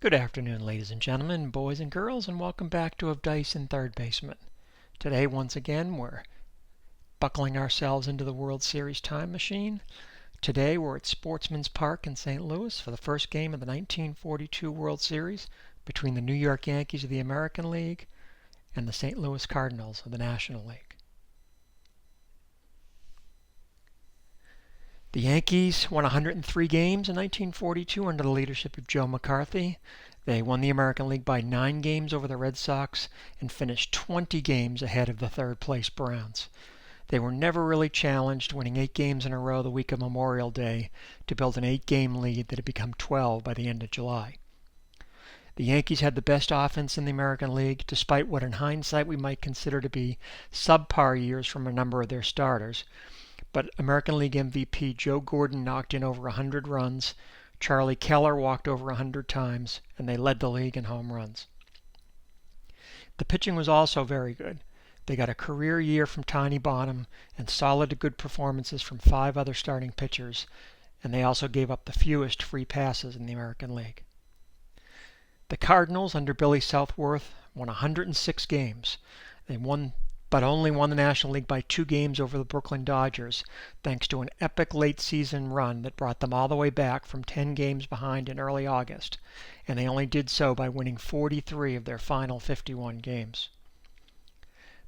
Good afternoon, ladies and gentlemen, boys and girls, and welcome back to Of Dice in Third Basement. Today, once again, we're buckling ourselves into the World Series time machine. Today, we're at Sportsman's Park in St. Louis for the first game of the 1942 World Series between the New York Yankees of the American League and the St. Louis Cardinals of the National League. The Yankees won 103 games in 1942 under the leadership of Joe McCarthy. They won the American League by 9 games over the Red Sox and finished 20 games ahead of the third-place Browns. They were never really challenged, winning 8 games in a row the week of Memorial Day to build an 8-game lead that had become 12 by the end of July. The Yankees had the best offense in the American League, despite what in hindsight we might consider to be subpar years from a number of their starters. But American League MVP Joe Gordon knocked in over 100 runs, Charlie Keller walked over 100 times, and they led the league in home runs. The pitching was also very good. They got a career year from Tiny Bonham and solid to good performances from 5 other starting pitchers, and they also gave up the fewest free passes in the American League. The Cardinals, under Billy Southworth, won 106 games. They only won the National League by 2 games over the Brooklyn Dodgers, thanks to an epic late-season run that brought them all the way back from 10 games behind in early August, and they only did so by winning 43 of their final 51 games.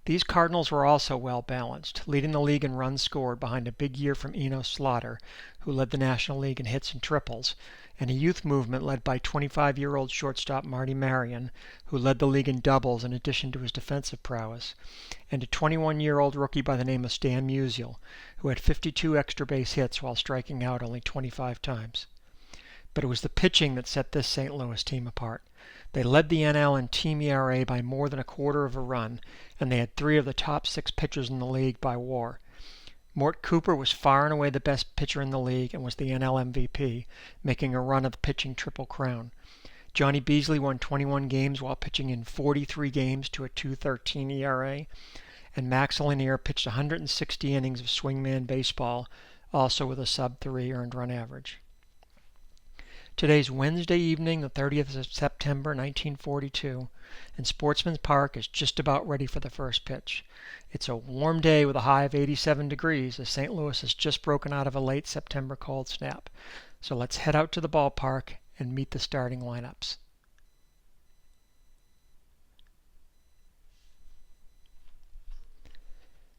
These Cardinals were also well-balanced, leading the league in runs scored behind a big year from Eno Slaughter, who led the National League in hits and triples, and a youth movement led by 25-year-old shortstop Marty Marion, who led the league in doubles in addition to his defensive prowess, and a 21-year-old rookie by the name of Stan Musial, who had 52 extra base hits while striking out only 25 times. But it was the pitching that set this St. Louis team apart. They led the NL in team ERA by more than a quarter of a run, and they had 3 of the top 6 pitchers in the league by WAR. Mort Cooper was far and away the best pitcher in the league and was the NL MVP, making a run of the pitching Triple Crown. Johnny Beasley won 21 games while pitching in 43 games to a 2.13 ERA, and Max Lanier pitched 160 innings of swingman baseball, also with a sub-3 earned run average. Today's Wednesday evening, the 30th of September, 1942, and Sportsman's Park is just about ready for the first pitch. It's a warm day with a high of 87 degrees as St. Louis has just broken out of a late September cold snap. So let's head out to the ballpark and meet the starting lineups.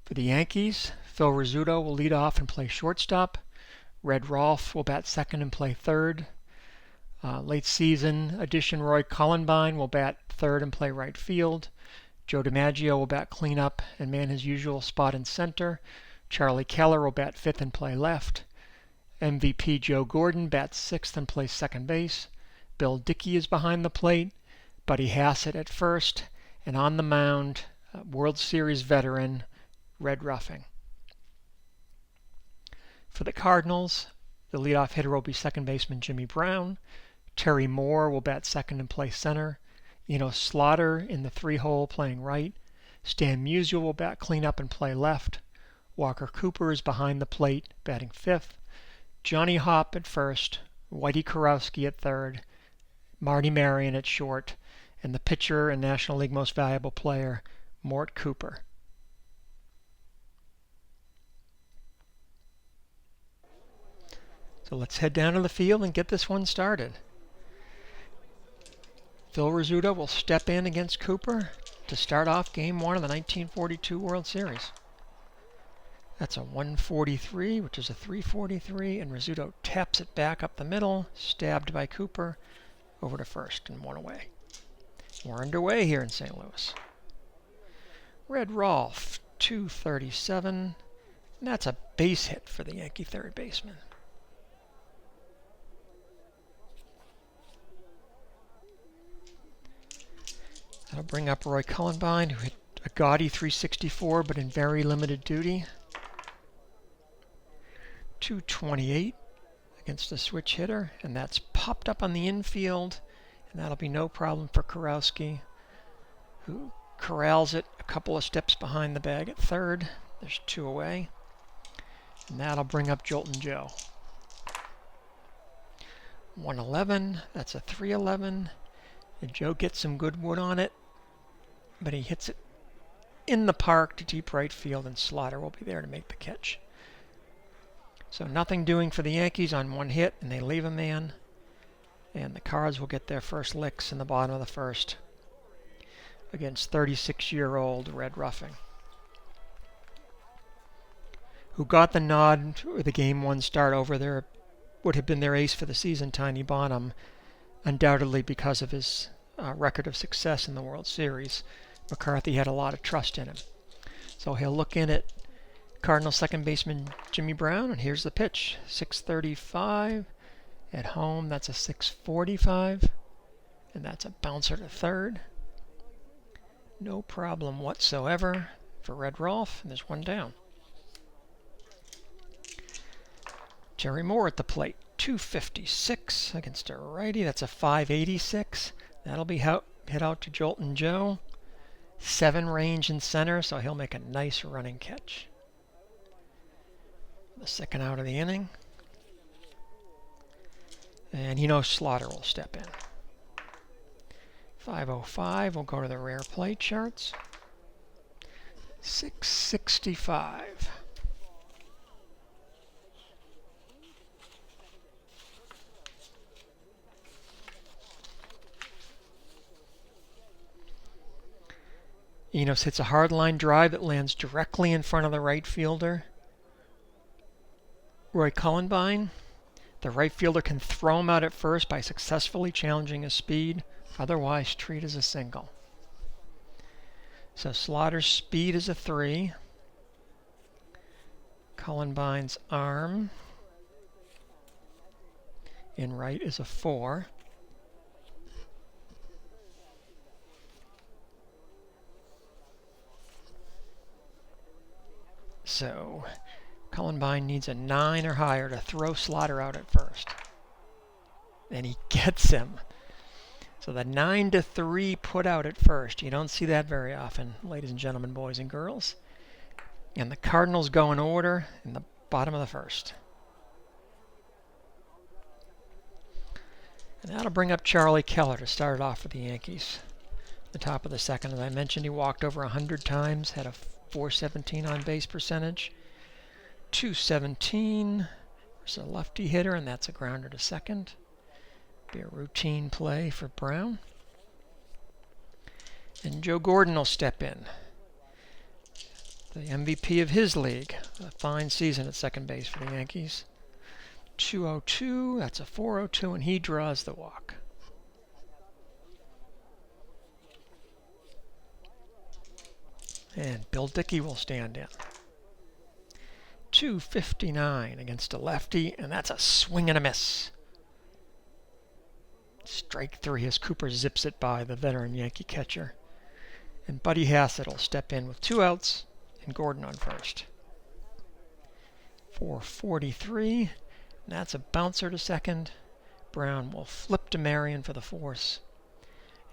For the Yankees, Phil Rizzuto will lead off and play shortstop. Red Rolfe will bat second and play third. Late season addition Roy Cullenbine will bat third and play right field. Joe DiMaggio will bat cleanup and man his usual spot in center. Charlie Keller will bat fifth and play left. MVP Joe Gordon bats sixth and plays second base. Bill Dickey is behind the plate. Buddy Hassett at first. And on the mound, World Series veteran Red Ruffing. For the Cardinals, the leadoff hitter will be second baseman Jimmy Brown. Terry Moore will bat second and play center. Eno Slaughter in the 3-hole playing right. Stan Musial will bat cleanup and play left. Walker Cooper is behind the plate, batting fifth. Johnny Hopp at first. Whitey Kurowski at third. Marty Marion at short. And the pitcher and National League Most Valuable Player, Mort Cooper. So let's head down to the field and get this one started. Phil Rizzuto will step in against Cooper to start off Game 1 of the 1942 World Series. That's a 143, which is a 343, and Rizzuto taps it back up the middle, stabbed by Cooper, over to first and 1 away. We're underway here in St. Louis. Red Rolfe, 237, and that's a base hit for the Yankee third baseman. That'll bring up Roy Cullenbine, who hit a gaudy 364, but in very limited duty. 228 against a switch hitter, and that's popped up on the infield, and that'll be no problem for Kurowski, who corrals it a couple of steps behind the bag at third. There's 2 away, and that'll bring up Joltin' Joe. 111, that's a 311, And Joe gets some good wood on it, but he hits it in the park to deep right field, and Slaughter will be there to make the catch. So nothing doing for the Yankees on one hit, and they leave a man. And the Cards will get their first licks in the bottom of the first against 36-year-old Red Ruffing, who got the nod with the Game 1 start over their would have been their ace for the season, Tiny Bonham, undoubtedly because of his record of success in the World Series. McCarthy had a lot of trust in him. So he'll look in at Cardinals second baseman Jimmy Brown, and here's the pitch. 6:35 at home. That's a 6:45, and that's a bouncer to third. No problem whatsoever for Red Rolf, and there's one down. Jerry Moore at the plate. 256 against a righty. That's a 586. That'll be hit out to Jolton Joe. 7 range in center, so he'll make a nice running catch. The second out of the inning. And he knows Slaughter will step in. 5:05 will go to the rare play charts. 665. Enos hits a hard line drive that lands directly in front of the right fielder, Roy Cullenbine. The right fielder can throw him out at first by successfully challenging his speed. Otherwise, treat as a single. So Slaughter's speed is a 3. Cullenbine's arm in right is a 4. So Cullenbine needs a 9 or higher to throw Slaughter out at first. And he gets him. So the 9-3 put out at first. You don't see that very often, ladies and gentlemen, boys and girls. And the Cardinals go in order in the bottom of the first. And that'll bring up Charlie Keller to start it off for the Yankees. The top of the second, as I mentioned, he walked over 100 times, had a .417 on base percentage. 217 versus a lefty hitter, and that's a grounder to second. Be a routine play for Brown. And Joe Gordon will step in. The MVP of his league. A fine season at second base for the Yankees. 202, that's a 402, and he draws the walk. And Bill Dickey will stand in. 259 against a lefty, and that's a swing and a miss. Strike 3 as Cooper zips it by the veteran Yankee catcher. And Buddy Hassett will step in with 2 outs and Gordon on first. 443, and that's a bouncer to second. Brown will flip to Marion for the force.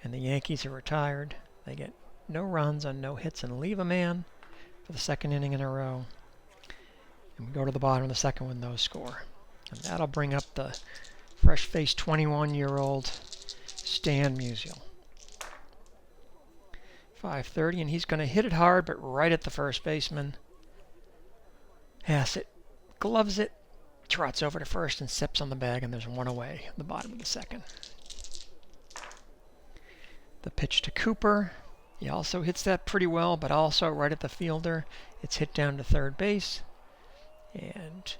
And the Yankees are retired. They get no runs on no hits and leave a man for the second inning in a row. And we go to the bottom of the second with no score. And that'll bring up the fresh-faced 21-year-old Stan Musial. 5:30, and he's going to hit it hard, but right at the first baseman. Hassett gloves it, trots over to first, and sips on the bag, and there's one away at the bottom of the second. The pitch to Cooper. He also hits that pretty well, but also right at the fielder. It's hit down to third base. And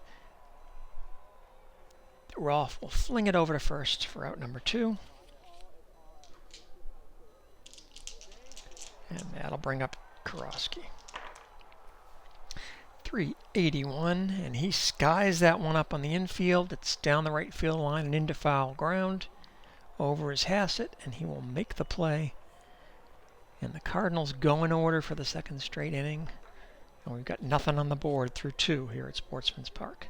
Rolf will fling it over to first for out number 2. And that'll bring up Karofsky. 381, and he skies that one up on the infield. It's down the right field line and into foul ground. Over is Hassett, and he will make the play. And the Cardinals go in order for the second straight inning. And we've got nothing on the board through 2 here at Sportsman's Park.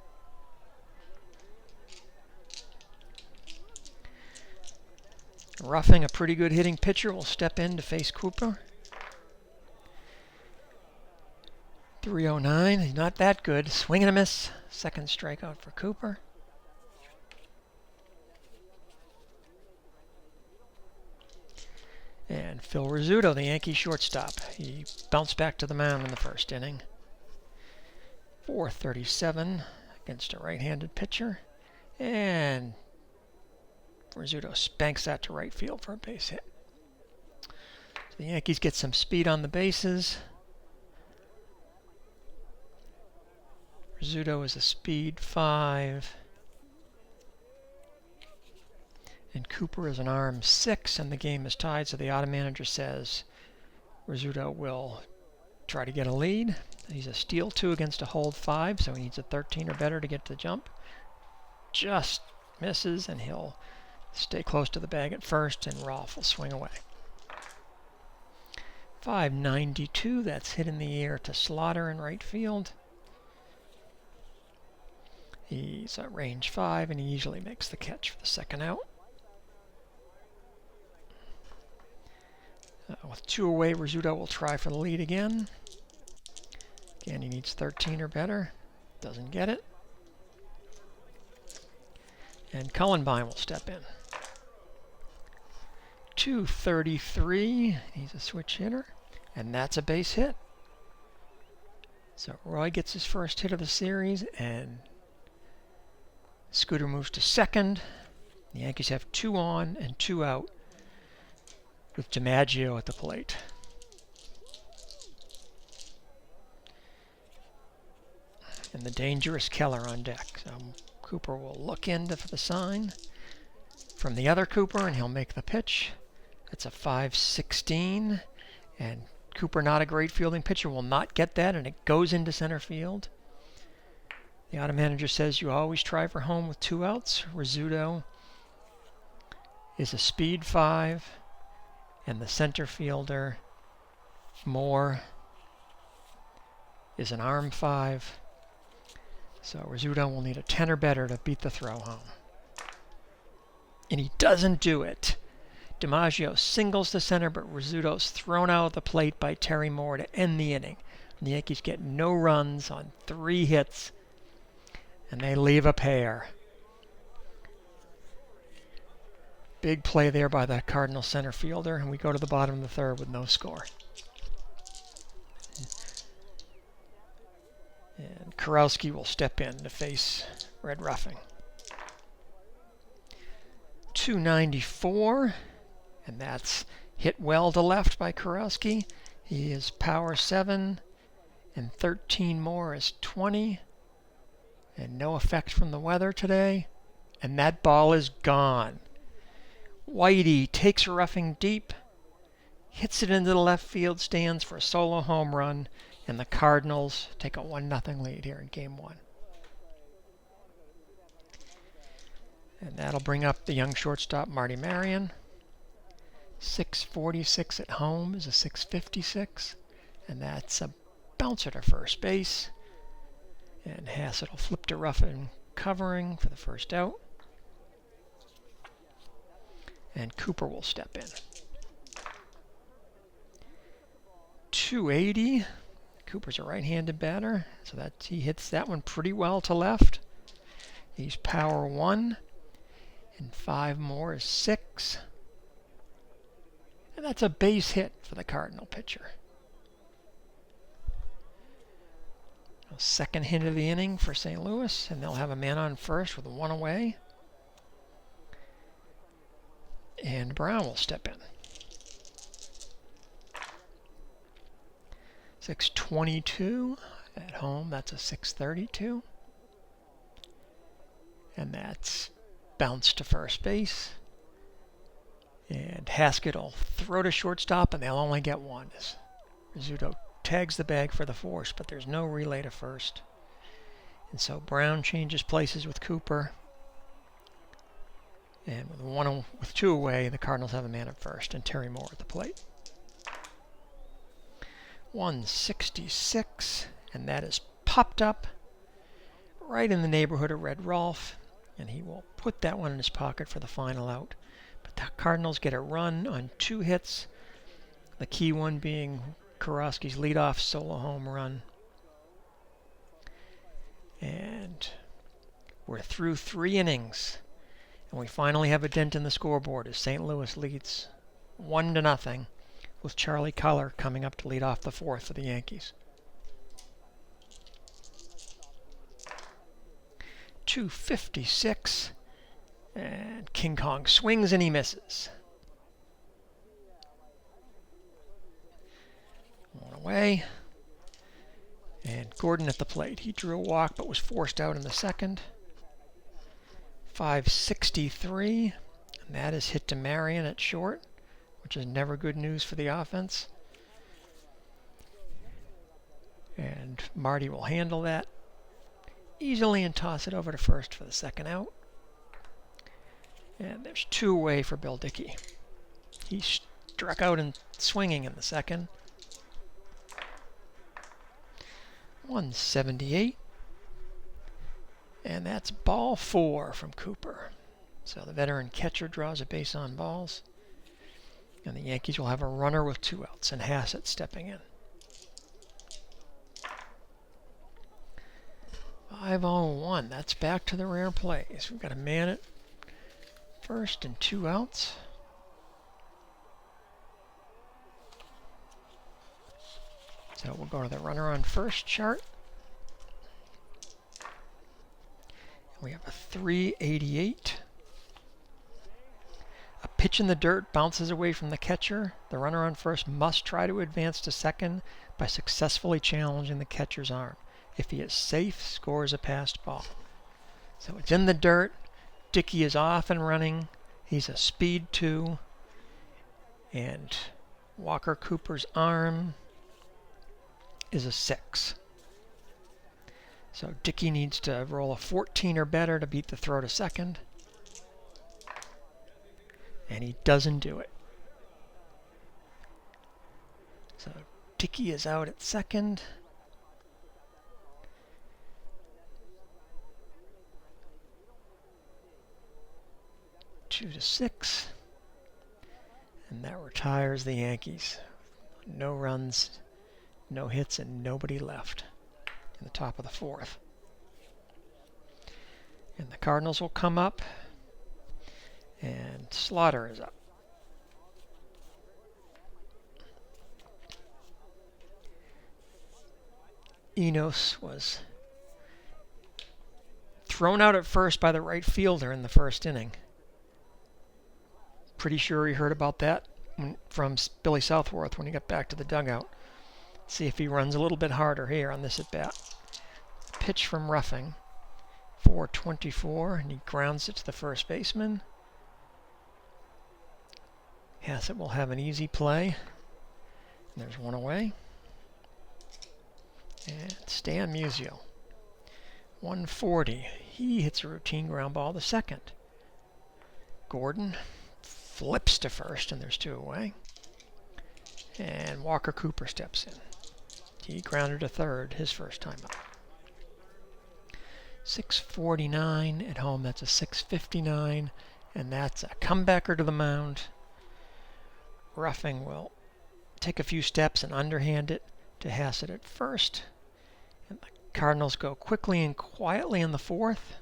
Ruffing, a pretty good hitting pitcher, will step in to face Cooper. 309, he's not that good. Swing and a miss. Second strikeout for Cooper. And Phil Rizzuto, the Yankee shortstop, he bounced back to the mound in the first inning. 437 against a right-handed pitcher. And Rizzuto spanks that to right field for a base hit. So the Yankees get some speed on the bases. Rizzuto is a speed 5. And Cooper is an arm 6, and the game is tied, so the auto manager says Rizzuto will try to get a lead. He's a steal 2 against a hold 5, so he needs a 13 or better to get to the jump. Just misses, and he'll stay close to the bag at first, and Rolfe will swing away. 592, that's hit in the air to Slaughter in right field. He's at range 5, and he usually makes the catch for the second out. With 2 away, Rizzuto will try for the lead again. Again, he needs 13 or better. Doesn't get it. And Cullenbine will step in. 233. He's a switch hitter. And that's a base hit. So Roy gets his first hit of the series, and Scooter moves to second. The Yankees have 2 on and 2 out with DiMaggio at the plate. And the dangerous Keller on deck. So Cooper will look in for the sign from the other Cooper, and he'll make the pitch. It's a 5-16, and Cooper, not a great fielding pitcher, will not get that, and it goes into center field. The auto manager says you always try for home with 2 outs. Rizzuto is a speed 5, and the center fielder, Moore, is an arm 5. So Rizzuto will need a 10 or better to beat the throw home. And he doesn't do it. DiMaggio singles to center, but Rizzuto's thrown out of the plate by Terry Moore to end the inning. And the Yankees get no runs on 3 hits, and they leave a pair. Big play there by the Cardinals center fielder, and we go to the bottom of the third with no score. And Kurowski will step in to face Red Ruffing. 294, and that's hit well to left by Kurowski. He is power 7, and 13 more is 20. And no effect from the weather today. And that ball is gone. Whitey takes Ruffing deep, hits it into the left field stands for a solo home run, and the Cardinals take a 1-0 lead here in Game 1. And that'll bring up the young shortstop, Marty Marion. 646 at home is a 656, and that's a bouncer to first base. And Hassett will flip to Ruffing covering for the first out. And Cooper will step in. 280. Cooper's a right-handed batter, so that he hits that one pretty well to left. He's power 1, and 5 more is 6. And that's a base hit for the Cardinal pitcher. Second hit of the inning for St. Louis, and they'll have a man on first with 1 away. And Brown will step in. 622 at home, that's a 632. And that's bounced to first base. And Haskett will throw to shortstop, and they'll only get 1. Rizzuto tags the bag for the force, but there's no relay to first. And so Brown changes places with Cooper. And with 2 away, the Cardinals have a man at first, and Terry Moore at the plate. 166, and that is popped up right in the neighborhood of Red Rolfe, and he will put that one in his pocket for the final out. But the Cardinals get a run on 2 hits, the key one being Kurowski's leadoff solo home run. And we're through 3 innings, and we finally have a dent in the scoreboard as St. Louis leads 1-0, with Charlie Culler coming up to lead off the fourth for the Yankees. 256, and King Kong swings and he misses. One away, and Gordon at the plate. He drew a walk but was forced out in the second. 563, and that is hit to Marion at short, which is never good news for the offense. And Marty will handle that easily and toss it over to first for the second out. And there's 2 away for Bill Dickey. He struck out and swinging in the second. 178. And that's ball 4 from Cooper. So the veteran catcher draws a base on balls. And the Yankees will have a runner with 2 outs and Hassett stepping in. 5-0-1. That's back to the rare plays. We've got a man at first and 2 outs. So we'll go to the runner on first chart. We have a 388. A pitch in the dirt bounces away from the catcher. The runner on first must try to advance to second by successfully challenging the catcher's arm. If he is safe, scores a passed ball. So it's in the dirt. Dickey is off and running. He's a speed 2. And Walker Cooper's arm is a 6. So Dickey needs to roll a 14 or better to beat the throw to second. And he doesn't do it. So Dickey is out at second. Two to 6. And that retires the Yankees. No runs, no hits, and nobody left in the top of the fourth. And the Cardinals will come up, and Slaughter is up. Enos was thrown out at first by the right fielder in the first inning. Pretty sure he heard about that from Billy Southworth when he got back to the dugout. See if he runs a little bit harder here on this at bat. Pitch from Ruffing, 424, and he grounds it to the first baseman. Hassett will have an easy play. And there's 1 away. And Stan Musial, 140. He hits a routine ground ball to second. Gordon flips to first, and there's 2 away. And Walker Cooper steps in. He grounded to third his first time up. 649 at home. That's a 659, and that's a comebacker to the mound. Ruffing will take a few steps and underhand it to Hassett at first. And the Cardinals go quickly and quietly in the fourth.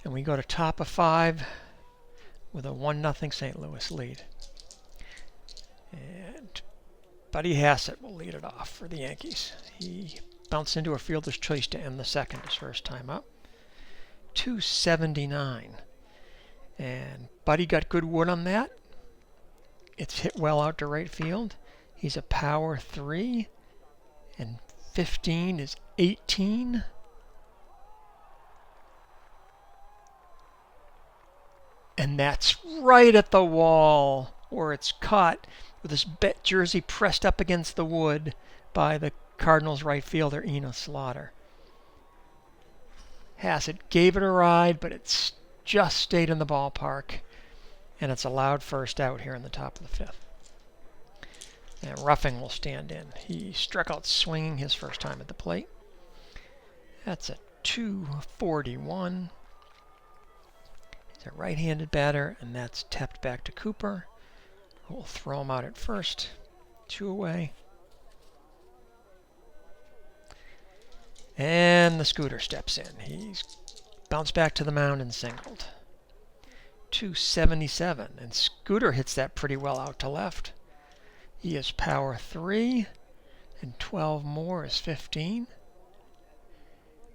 And we go to top of 5 with a 1-0 St. Louis lead. And Buddy Hassett will lead it off for the Yankees. He bounced into a fielder's choice to end the second his first time up. 279. And Buddy got good wood on that. It's hit well out to right field. He's a power 3. And 15 is 18. And that's right at the wall where it's caught with his jersey pressed up against the wood by the Cardinals right fielder, Enos Slaughter. Hassett gave it a ride, but it's just stayed in the ballpark. And it's allowed first out here in the top of the 5th. And Ruffing will stand in. He struck out swinging his first time at the plate. That's a 241. He's a right-handed batter, and that's tapped back to Cooper, who will throw him out at first. 2 away. And the Scooter steps in. He's bounced back to the mound and singled. 277. And Scooter hits that pretty well out to left. He is power 3, and 12 more is 15.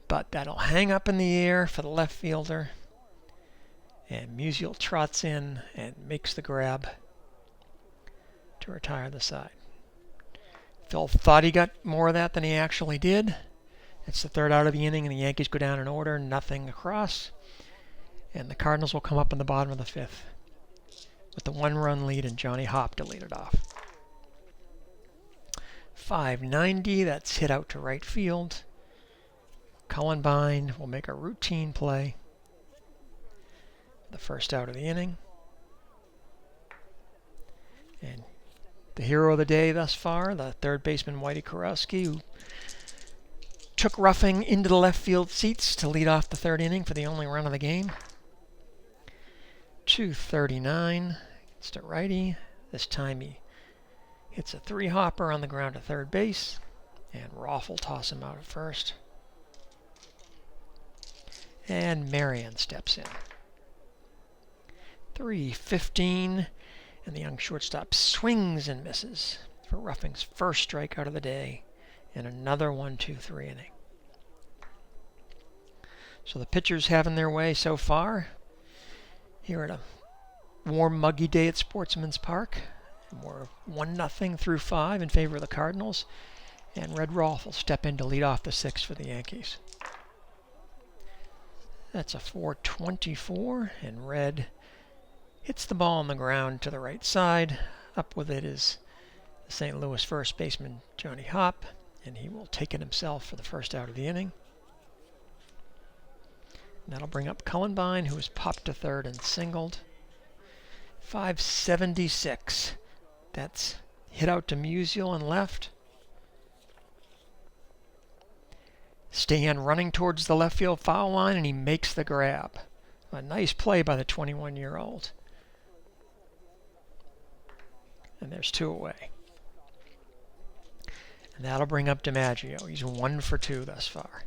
But that'll hang up in the air for the left fielder. And Musial trots in and makes the grab to retire the side. Phil thought he got more of that than he actually did. It's the third out of the inning, and the Yankees go down in order, nothing across. And the Cardinals will come up in the bottom of the fifth with the one-run lead and Johnny Hopp to lead it off. 590, that's hit out to right field. Cullenbine will make a routine play. The first out of the inning. And the hero of the day thus far, the third baseman Whitey Kurowski, who took roughing into the left field seats to lead off the third inning for the only run of the game. 239. It's to righty. This time he hits a three-hopper on the ground to third base, and Rolfe will toss him out at first. And Marion steps in. 3:15, and the young shortstop swings and misses for Ruffing's first strikeout of the day in another 1-2-3 inning. So the pitchers having their way so far here at a warm, muggy day at Sportsman's Park. And we're 1-0 through 5 in favor of the Cardinals, and Red Rolfe will step in to lead off the sixth for the Yankees. That's a 424, and Red hits the ball on the ground to the right side. Up with it is the St. Louis first baseman Johnny Hopp, and he will take it himself for the first out of the inning. And that'll bring up Cullenbine, who is popped to third and singled. 576. That's hit out to Musial and left. Stan running towards the left field foul line, and he makes the grab. A nice play by the 21-year-old. And there's two away. And that'll bring up DiMaggio. He's 1 for 2 thus far.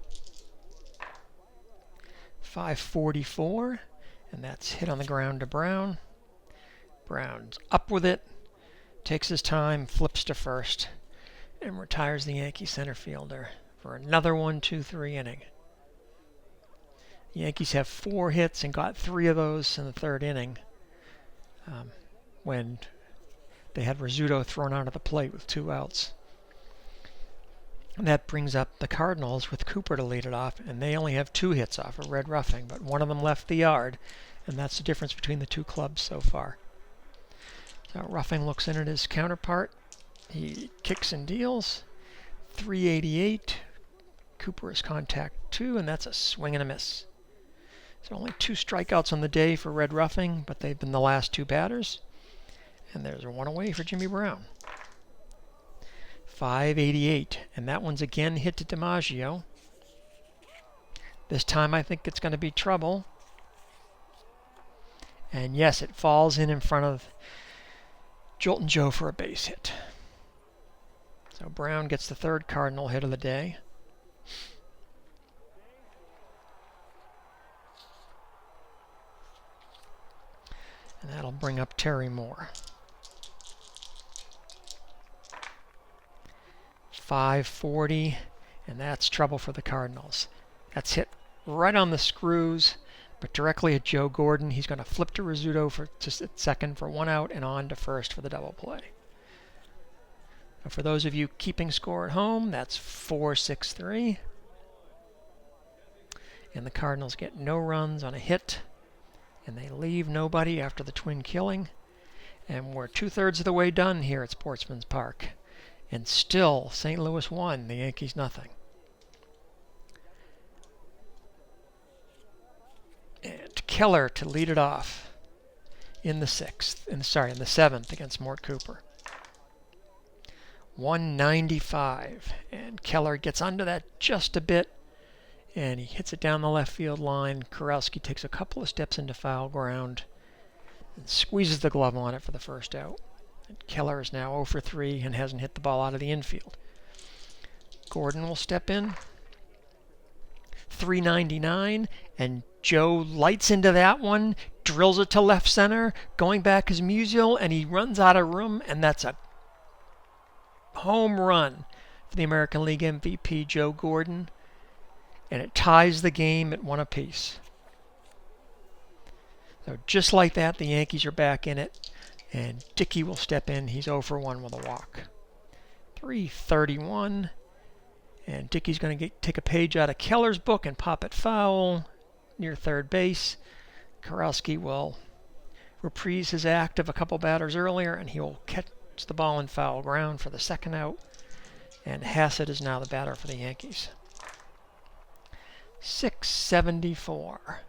544, and that's hit on the ground to Brown. Brown's up with it, takes his time, flips to first, and retires the Yankee center fielder for another 1-2-3 inning. The Yankees have 4 hits and got 3 of those in the third inning when they had Rizzuto thrown out of the plate with 2 outs. And that brings up the Cardinals with Cooper to lead it off, and they only have 2 hits off of Red Ruffing, but one of them left the yard, and that's the difference between the two clubs so far. So Ruffing looks in at his counterpart. He kicks and deals. 388. Cooper is contact 2, and that's a swing and a miss. So only 2 strikeouts on the day for Red Ruffing, but they've been the last 2 batters. And there's one away for Jimmy Brown. 588, and that one's again hit to DiMaggio. This time I think it's going to be trouble. And yes, it falls in front of Jolton Joe for a base hit. So Brown gets the third Cardinal hit of the day. And that'll bring up Terry Moore. 540, and that's trouble for the Cardinals. That's hit right on the screws, but directly at Joe Gordon. He's going to flip to Rizzuto for just at second for 1 out and on to first for the double play. Now for those of you keeping score at home, that's 4-6-3. And the Cardinals get no runs on a hit, and they leave nobody after the twin killing. And we're 2/3 of the way done here at Sportsman's Park. And still, St. Louis 1, the Yankees nothing. And Keller to lead it off in the 7th against Mort Cooper. 195, and Keller gets under that just a bit, and he hits it down the left field line. Kurowski takes a couple of steps into foul ground and squeezes the glove on it for the first out. And Keller is now 0 for 3 and hasn't hit the ball out of the infield. Gordon will step in. 399, and Joe lights into that one, drills it to left center. Going back is Musial, and he runs out of room, and that's a home run for the American League MVP, Joe Gordon. And it ties the game at 1 apiece. So just like that, the Yankees are back in it. And Dickey will step in. He's 0 for 1 with a walk. 3:31. And Dickey's going to take a page out of Keller's book and pop it foul near third base. Kurowski will reprise his act of a couple batters earlier, and he will catch the ball in foul ground for the second out. And Hassett is now the batter for the Yankees. 674.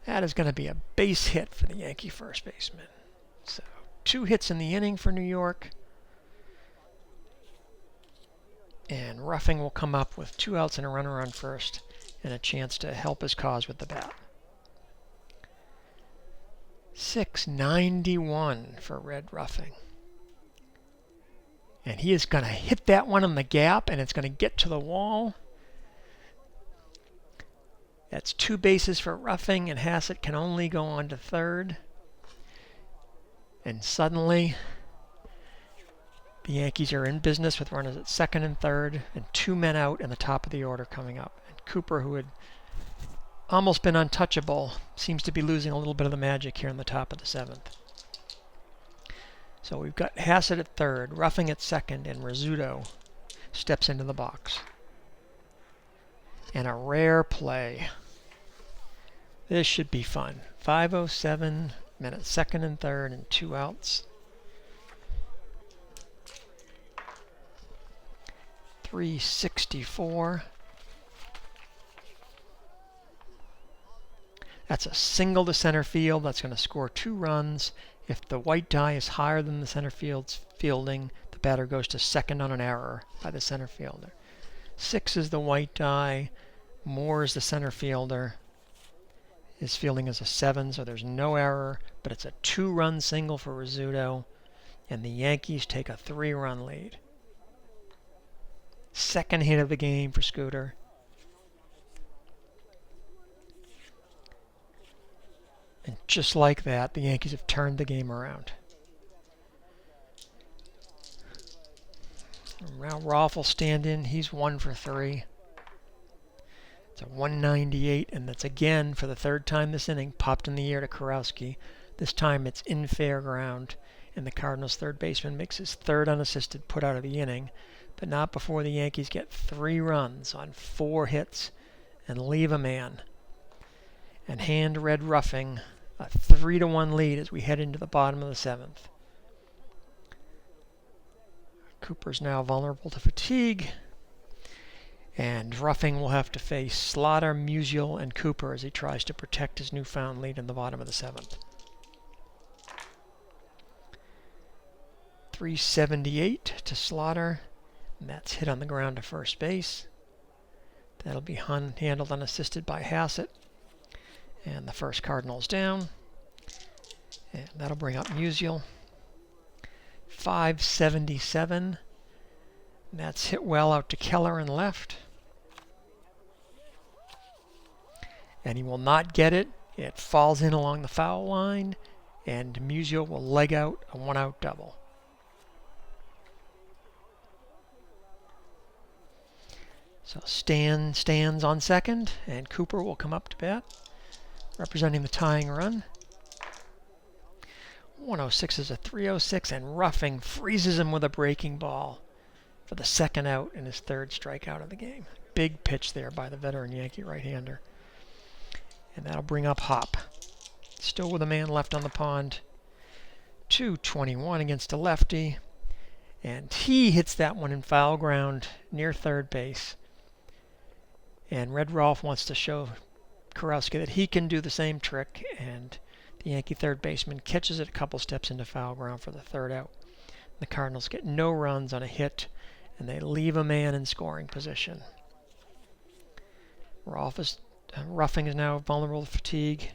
That is going to be a base hit for the Yankee first baseman. So 2 hits in the inning for New York. And Ruffing will come up with 2 outs and a runner on first and a chance to help his cause with the bat. 691 for Red Ruffing. And he is going to hit that one in the gap, and it's going to get to the wall. That's 2 bases for Ruffing, and Hassett can only go on to third. And suddenly, the Yankees are in business with runners at second and third, and 2 men out in the top of the order coming up. And Cooper, who had almost been untouchable, seems to be losing a little bit of the magic here in the top of the 7th. So we've got Hassett at third, Ruffing at second, and Rizzuto steps into the box. And a rare play. This should be fun. 5:07, men at second and third, and 2 outs. 364. That's a single to center field. That's going to score 2 runs. If the white die is higher than the center field's fielding, the batter goes to second on an error by the center fielder. 6 is the white die. Moore is the center fielder. His fielding is a 7, so there's no error, but it's a 2-run single for Rizzuto, and the Yankees take a 3-run lead. Second hit of the game for Scooter. And just like that, the Yankees have turned the game around. Now Rolfe will stand in. He's 1 for 3. It's a 198, and that's again, for the 3rd time this inning, popped in the air to Kurowski. This time it's in fair ground, and the Cardinals' third baseman makes his 3rd unassisted put out of the inning, but not before the Yankees get 3 runs on 4 hits and leave a man. And hand Red Ruffing a 3-1 lead as we head into the bottom of the 7th. Cooper's now vulnerable to fatigue, and Ruffing will have to face Slaughter, Musial, and Cooper as he tries to protect his newfound lead in the bottom of the 7th. 378 to Slaughter, and that's hit on the ground to first base. That'll be handled unassisted by Hassett. And the first Cardinals down. And that'll bring up Musial. 577. And that's hit well out to Keller and left. And he will not get it. It falls in along the foul line. And Musial will leg out a 1-out double. So Stan stands on second, and Cooper will come up to bat, representing the tying run. 106 is a 306, and Ruffing freezes him with a breaking ball for the 2nd out and his 3rd strikeout of the game. Big pitch there by the veteran Yankee right-hander. And that'll bring up Hop. Still with a man left on the pond. 221 against a lefty. And he hits that one in foul ground near third base. And Red Rolfe wants to show Kurowski that he can do the same trick, and the Yankee third baseman catches it a couple steps into foul ground for the 3rd out. The Cardinals get no runs on a hit, and they leave a man in scoring position. Ruffing is now vulnerable to fatigue,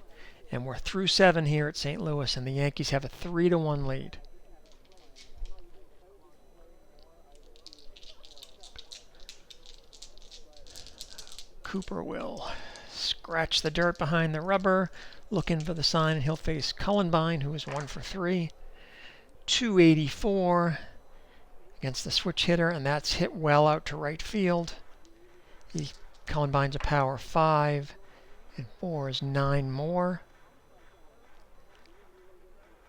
and we're through 7 here at St. Louis, and the Yankees have a 3-1 lead. Cooper will scratch the dirt behind the rubber, looking for the sign, and he'll face Cullenbine, who is 1 for 3. 284 against the switch hitter, and that's hit well out to right field. Cullenbine's a power 5, and 4 is 9 more.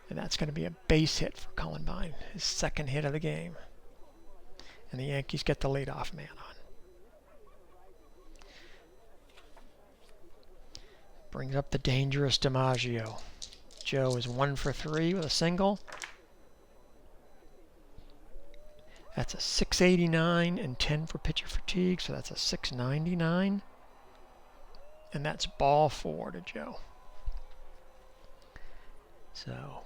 And that's going to be a base hit for Cullenbine, his second hit of the game. And the Yankees get the leadoff man on. Brings up the dangerous DiMaggio. Joe is 1 for 3 with a single. That's a 689 and 10 for pitcher fatigue, so that's a 699. And that's ball 4 to Joe. So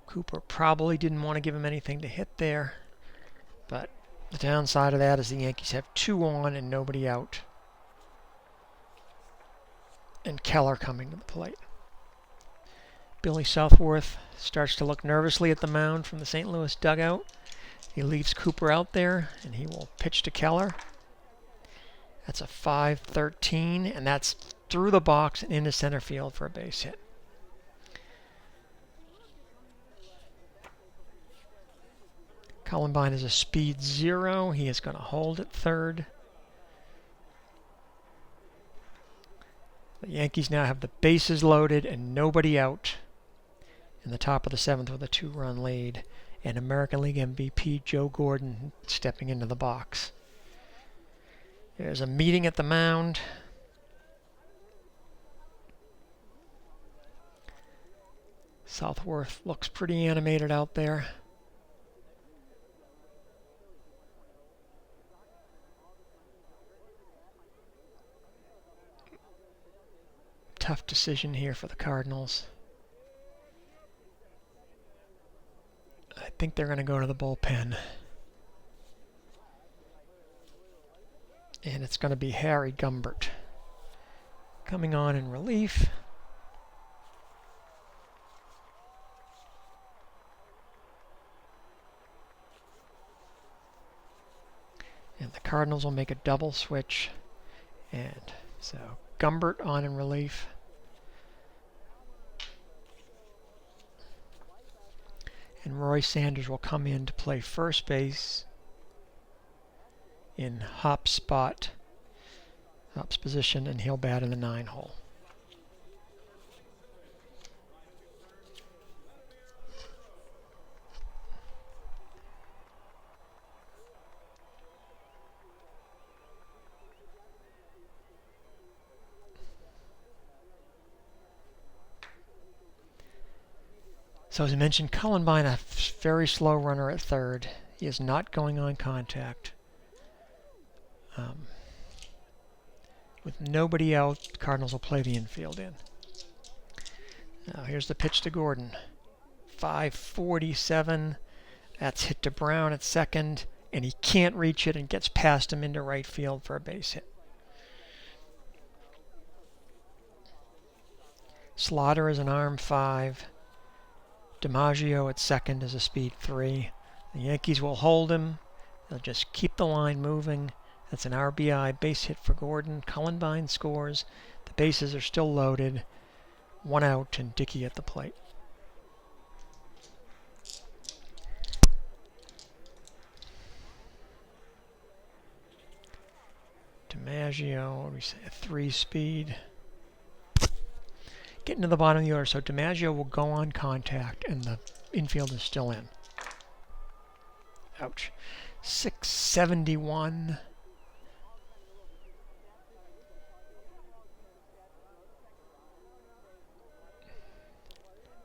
Cooper probably didn't want to give him anything to hit there, but the downside of that is the Yankees have 2 on and nobody out. And Keller coming to the plate. Billy Southworth starts to look nervously at the mound from the St. Louis dugout. He leaves Cooper out there, and he will pitch to Keller. That's a 5-13, and that's through the box and into center field for a base hit. Cullenbine is a speed 0. He is going to hold at third. The Yankees now have the bases loaded and nobody out in the top of the 7th with a 2-run lead. And American League MVP Joe Gordon stepping into the box. There's a meeting at the mound. Southworth looks pretty animated out there. Tough decision here for the Cardinals. I think they're going to go to the bullpen. And it's going to be Harry Gumbert coming on in relief. And the Cardinals will make a double switch. And so Gumbert on in relief. And Roy Sanders will come in to play first base in Hop's position, and he'll bat in the 9-hole. So as I mentioned, Cullenbine, a very slow runner at third. He is not going on contact. With nobody out, the Cardinals will play the infield in. Now here's the pitch to Gordon. 547. That's hit to Brown at second, and he can't reach it and gets past him into right field for a base hit. Slaughter is an arm 5. DiMaggio at second is a speed 3. The Yankees will hold him. They'll just keep the line moving. That's an RBI base hit for Gordon. Cullenbine scores. The bases are still loaded. 1 out and Dickey at the plate. DiMaggio, what do we say, a 3 speed. Getting to the bottom of the order, so DiMaggio will go on contact, and the infield is still in. Ouch. 671.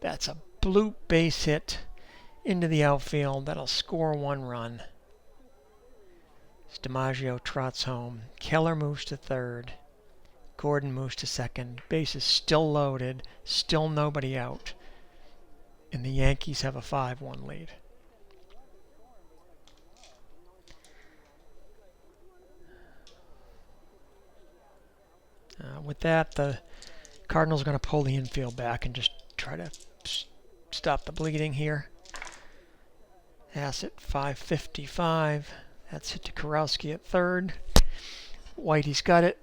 That's a bloop base hit into the outfield. That'll score 1 run. DiMaggio trots home. Keller moves to third. Gordon moves to second. Base is still loaded. Still nobody out. And the Yankees have a 5-1 lead. With that, the Cardinals are going to pull the infield back and just try to stop the bleeding here. Hassett 555. That's hit to Kurowski at third. Whitey's got it.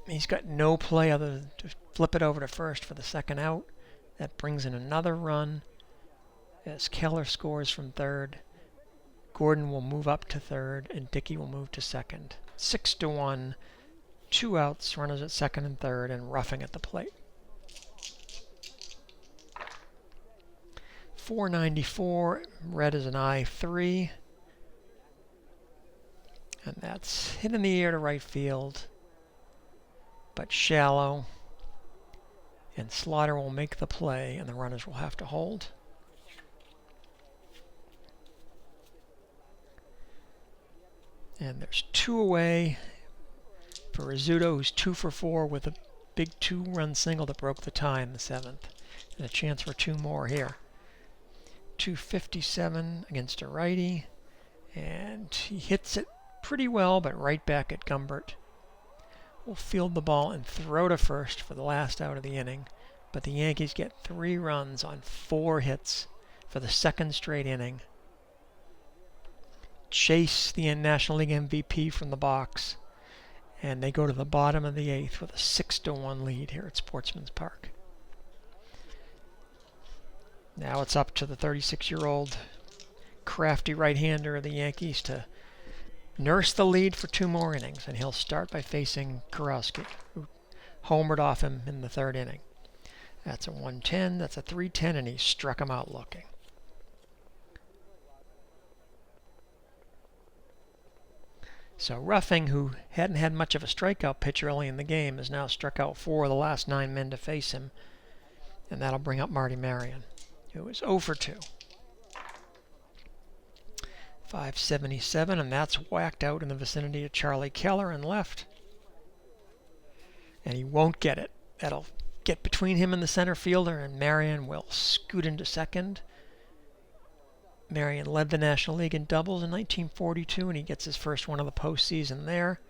He's got no play other than to flip it over to first for the second out. That brings in another run as Keller scores from third. Gordon will move up to third, and Dickey will move to second. 6-1, 2 outs, runners at second and third, and roughing at the plate. 494, red is an I-3. And that's hit in the air to right field, but shallow. And Slaughter will make the play, and the runners will have to hold. And there's 2 away for Rizzuto, who's 2 for 4 with a big 2-run single that broke the tie in the 7th. And a chance for 2 more here. 257 against a righty, and he hits it pretty well, but right back at Gumbert. Will field the ball and throw to first for the last out of the inning, but the Yankees get 3 runs on 4 hits for the second straight inning. Chase the National League MVP from the box, and they go to the bottom of the 8th with a 6-1 lead here at Sportsman's Park. Now it's up to the 36-year-old crafty right-hander of the Yankees to nurse the lead for 2 more innings, and he'll start by facing Kurowski, who homered off him in the 3rd inning. That's a 110, that's a 310, and he struck him out looking. So Ruffing, who hadn't had much of a strikeout pitch early in the game, has now struck out 4 of the last 9 men to face him, and that'll bring up Marty Marion, who is 0 for 2. 577, and that's whacked out in the vicinity of Charlie Keller and left. And he won't get it. That'll get between him and the center fielder, and Marion will scoot into second. Marion led the National League in doubles in 1942, and he gets his first one of the postseason there.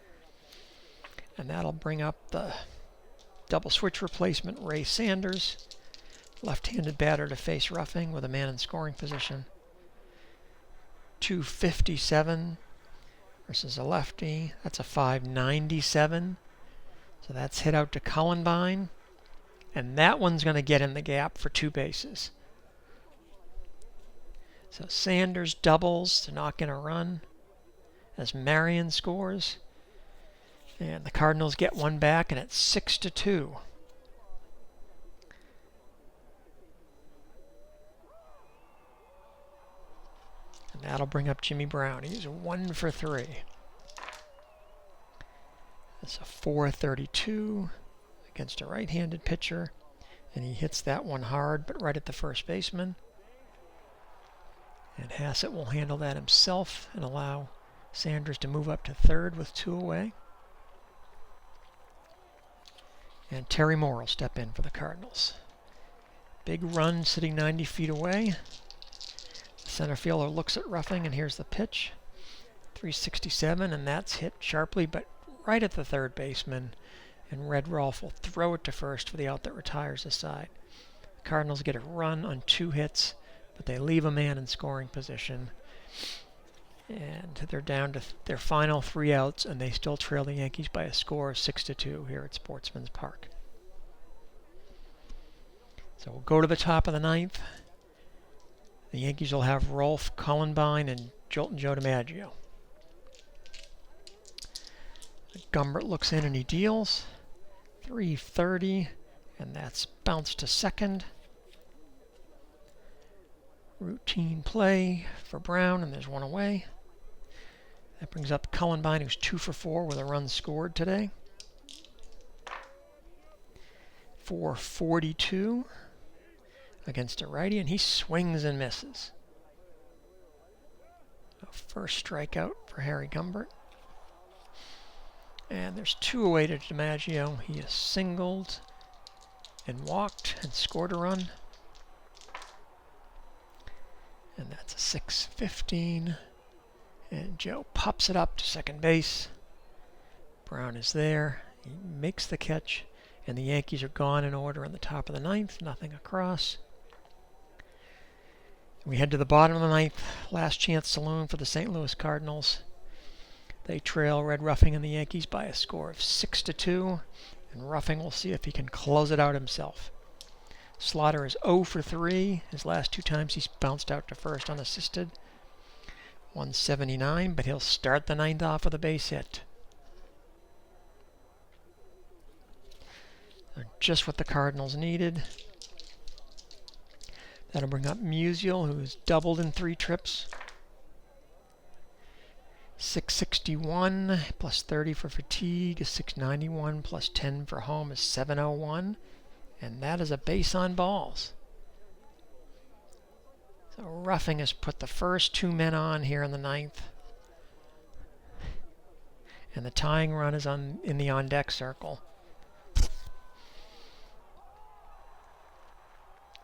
And that'll bring up the double switch replacement, Ray Sanders, left-handed batter to face Ruffing with a man in scoring position. 257 versus a lefty. That's a 597. So that's hit out to Cullenbine. And that one's going to get in the gap for 2 bases. So Sanders doubles to knock in a run as Marion scores. And the Cardinals get 1 back, and it's 6-2. And that'll bring up Jimmy Brown. He's 1 for 3. That's a 432 against a right-handed pitcher. And he hits that one hard, but right at the first baseman. And Hassett will handle that himself and allow Sanders to move up to third with 2 away. And Terry Moore will step in for the Cardinals. Big run sitting 90 feet away. The center fielder looks at Ruffing, and here's the pitch. 367, and that's hit sharply, but right at the third baseman. And Red Rolfe will throw it to first for the out that retires the side. The Cardinals get a run on 2 hits, but they leave a man in scoring position. And they're down to their final 3 outs, and they still trail the Yankees by a score of 6-2 here at Sportsman's Park. So we'll go to the top of the 9th. The Yankees will have Rolfe, Cullenbine, and Jolton Joe DiMaggio. Gumbert looks in and he deals. 330, and that's bounced to second. Routine play for Brown, and there's 1 away. That brings up Cullenbine, who's 2 for 4 with a run scored today. 442 against a righty, and he swings and misses. First strikeout for Harry Gumbert. And there's 2 away to DiMaggio. He is singled and walked and scored a run. And that's a 615. And Joe pops it up to second base. Brown is there. He makes the catch. And the Yankees are gone in order on the top of the 9th. Nothing across. We head to the bottom of the 9th. Last chance saloon for the St. Louis Cardinals. They trail Red Ruffing and the Yankees by a score of 6-2, and Ruffing will see if he can close it out himself. Slaughter is 0 for 3. His last 2 times he's bounced out to first unassisted. 179, but he'll start the 9th off with a base hit. Just what the Cardinals needed. That'll bring up Musial, who's doubled in 3 trips. 661 plus 30 for fatigue is 691 plus 10 for home is 701. And that is a base on balls. So Ruffing has put the first 2 men on here in the 9th. And the tying run is in the on-deck circle.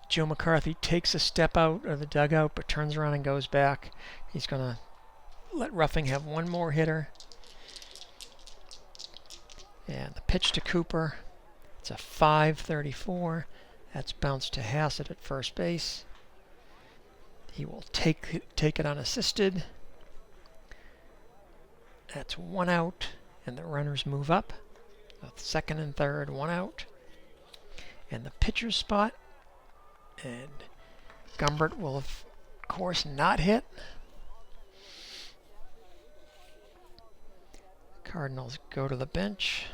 Joe McCarthy takes a step out of the dugout, but turns around and goes back. He's going to let Ruffing have one more hitter. And the pitch to Cooper. It's a 5.34. That's bounced to Hassett at first base. He will take it unassisted. That's 1 out, and the runners move up. The 2nd and 3rd, 1 out. And the pitcher's spot. And Gumbert will, of course, not hit. Cardinals go to the bench.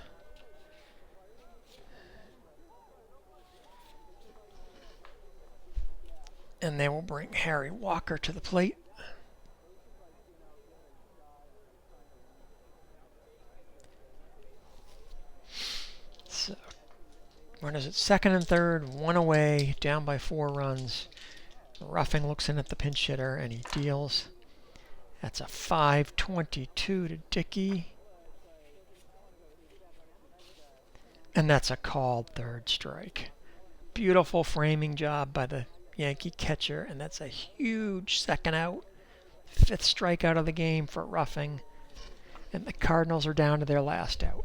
And they will bring Harry Walker to the plate. So, runners at 2nd and 3rd, 1 away, down by 4 runs. Ruffing looks in at the pinch hitter, and he deals. That's a 5.22 to Dickey. And that's a called 3rd strike. Beautiful framing job by the Yankee catcher, and that's a huge 2nd out. 5th strikeout of the game for Ruffing. And the Cardinals are down to their last out.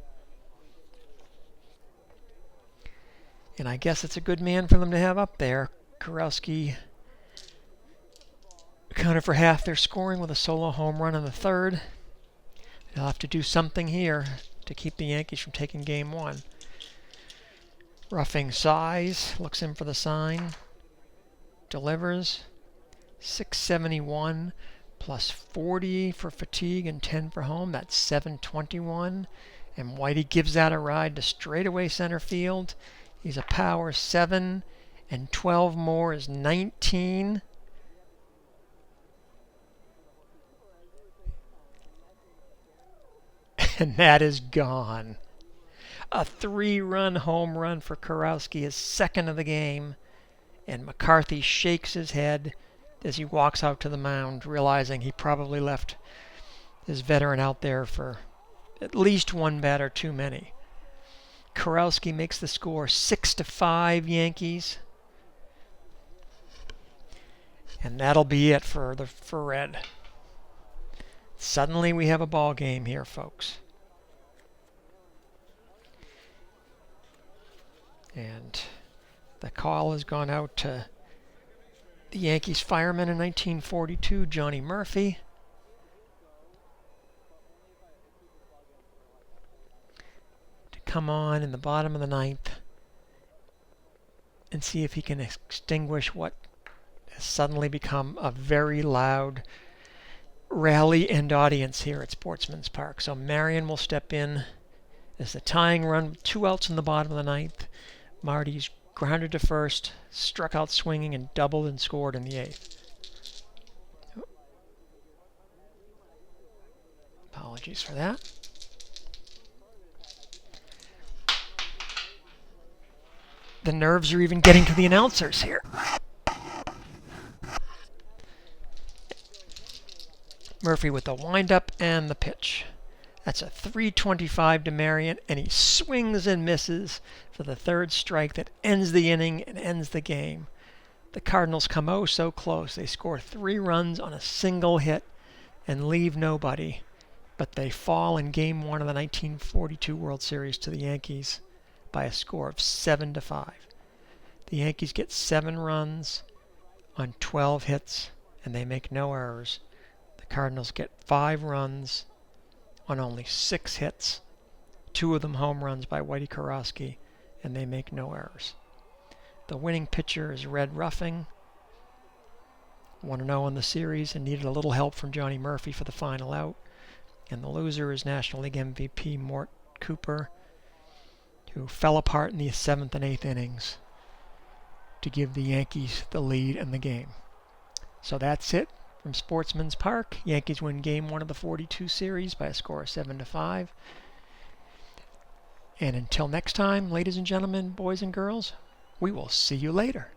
And I guess it's a good man for them to have up there. Kurowski accounted for half their scoring with a solo home run in the 3rd. They'll have to do something here to keep the Yankees from taking game 1. Ruffing size, looks in for the sign, delivers. 671 plus 40 for fatigue and 10 for home. That's 721. And Whitey gives that a ride to straightaway center field. He's a power 7, and 12 more is 19. And that is gone. A 3-run home run for Kurowski, his 2nd of the game. And McCarthy shakes his head as he walks out to the mound, realizing he probably left his veteran out there for at least 1 batter too many. Kurowski makes the score 6-5 Yankees. And that'll be it for Red. Suddenly we have a ball game here, folks. And the call has gone out to the Yankees fireman in 1942, Johnny Murphy. To come on in the bottom of the 9th and see if he can extinguish what has suddenly become a very loud rally and audience here at Sportsman's Park. So Marion will step in as the tying run, 2 outs in the bottom of the 9th. Marty's grounded to first, struck out swinging, and doubled and scored in the 8th. Apologies for that. The nerves are even getting to the announcers here. Murphy with the windup and the pitch. That's a 3.25 to Marion, and he swings and misses for the 3rd strike that ends the inning and ends the game. The Cardinals come oh so close. They score 3 runs on a single hit and leave nobody, but they fall in Game 1 of the 1942 World Series to the Yankees by a score of 7-5. The Yankees get 7 runs on 12 hits, and they make no errors. The Cardinals get 5 runs on only 6 hits, 2 of them home runs by Whitey Kurowski, and they make no errors. The winning pitcher is Red Ruffing, 1-0 in the series and needed a little help from Johnny Murphy for the final out. And the loser is National League MVP Mort Cooper, who fell apart in the 7th and 8th innings to give the Yankees the lead in the game. So that's it from Sportsman's Park. Yankees win Game 1 of the 42 series by a score of 7-5. And until next time, ladies and gentlemen, boys and girls, we will see you later.